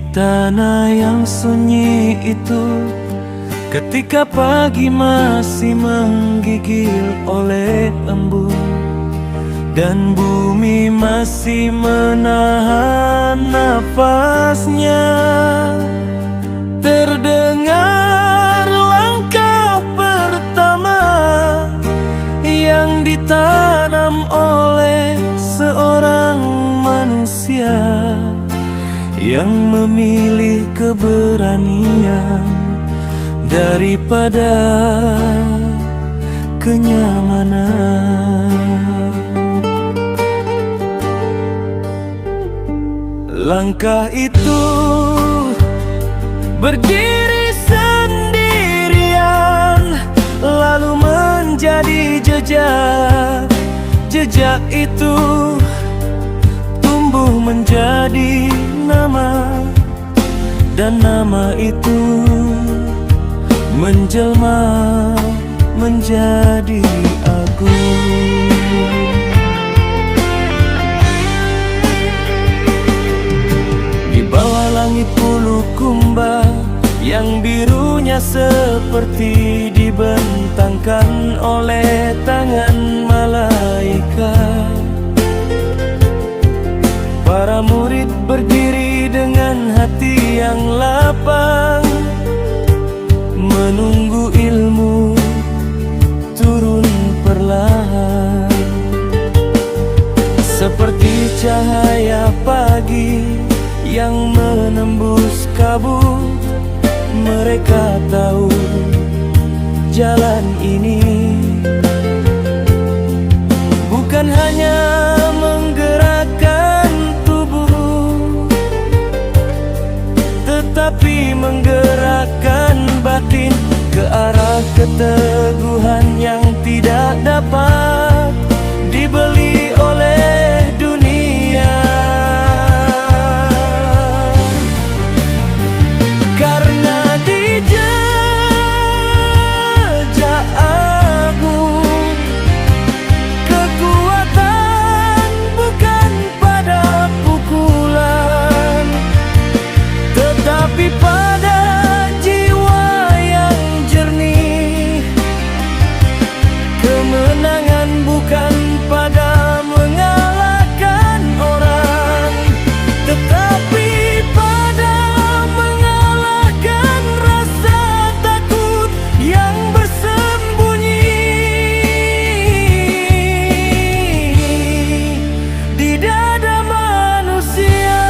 tanah yang sunyi itu, ketika pagi masih menggigil oleh embun dan bumi masih menahan nafasnya, terdengar langkah pertama yang ditanam oleh seorang manusia yang memilih keberanian daripada kenyamanan. Langkah itu berdiri sendirian, lalu menjadi jejak. Jejak itu tumbuh menjadi nama, dan nama itu menjelma menjadi aku. Di bawah langit Bulukumba yang birunya seperti dibentangkan oleh tangan malaikat, para murid berdiri dengan hati yang lapang, menunggu ilmu turun perlahan. Seperti cahaya pagi yang menembus kabut, mereka tahu jalan ini bukan hanya menggerakkan tubuh, tetapi menggerakkan batin ke arah keteguhan yang tidak dapat dibeli oleh dunia. Karena di jejak agung, kekuatan bukan pada pukulan, tetapi pada jiwa yang jernih. Kemenangan bukan pada mengalahkan orang, tetapi pada mengalahkan rasa takut yang bersembunyi di dada manusia.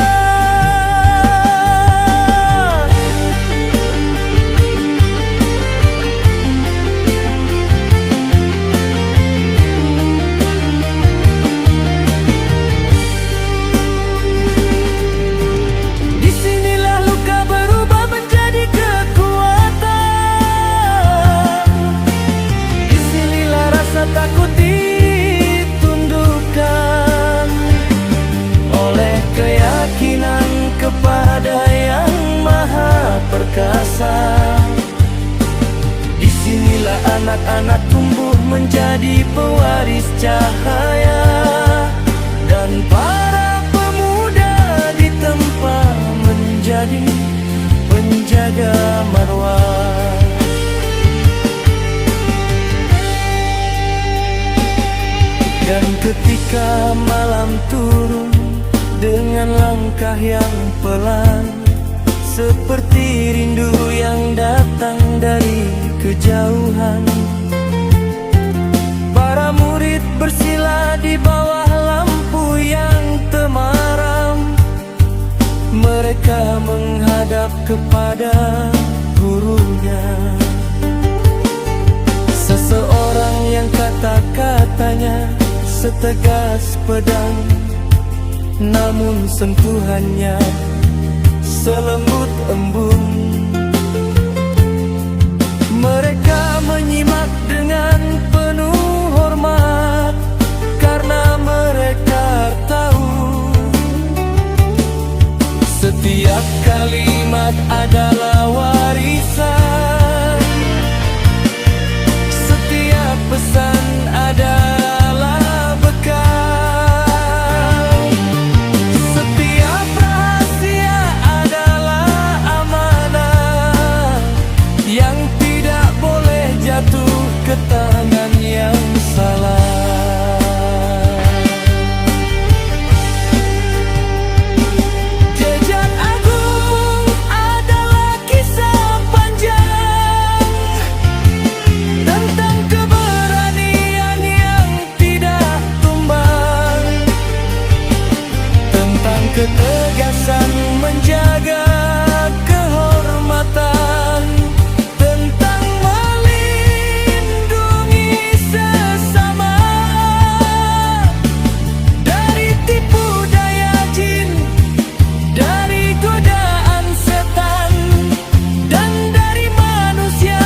Disinilah luka berubah menjadi kekuatan. Disinilah rasa takut ditundukkan oleh keyakinan kepada Yang Maha Perkasa. Disinilah anak-anak tumbuh menjadi pewaris cahaya, dan para pemuda ditempa menjadi penjaga marwah. Dan ketika malam turun dengan langkah yang pelan, seperti rindu yang datang dari kejauhan, para murid bersila di bawah lampu yang temaram. Mereka menghadap kepada gurunya, seseorang yang kata-katanya setegas pedang, namun sentuhannya selembut embun. Mereka menyimak dengan penuh hormat, karena mereka tahu setiap kalimat adalah warisan, setiap pesan adalah bekal, setiap rahasia adalah ketegasan menjaga kehormatan, tentang melindungi sesama dari tipu daya jin, dari godaan setan, dan dari manusia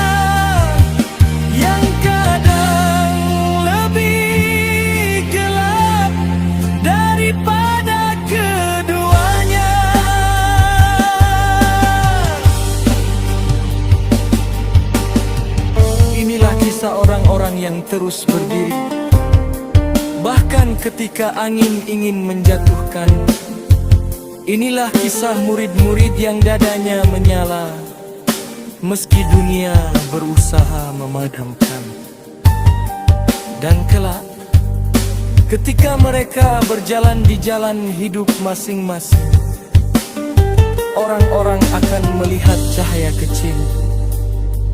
yang kadang lebih gelap daripada keduanya. Inilah kisah orang-orang yang terus berdiri, bahkan ketika angin ingin menjatuhkan. Inilah kisah murid-murid yang dadanya menyala, meski dunia berusaha memadamkan. Dan kelak, ketika mereka berjalan di jalan hidup masing-masing, orang-orang akan melihat cahaya kecil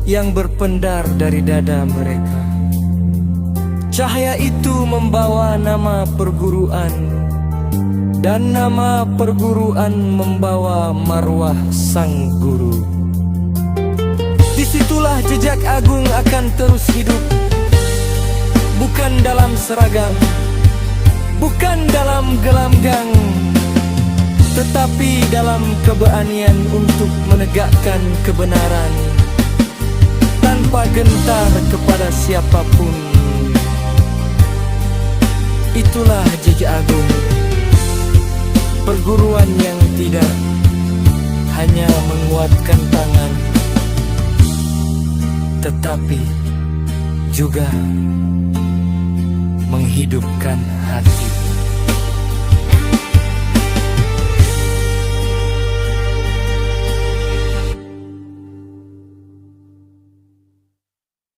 yang berpendar dari dada mereka. Cahaya itu membawa nama perguruan, dan nama perguruan membawa marwah sang guru. Disitulah jejak agung akan terus hidup, bukan dalam seragam, bukan dalam gelanggang, tetapi dalam keberanian untuk menegakkan kebenaran tanpa gentar kepada siapapun. Itulah jejak agung, perguruan yang tidak hanya menguatkan tangan, tetapi juga menghidupkan hati.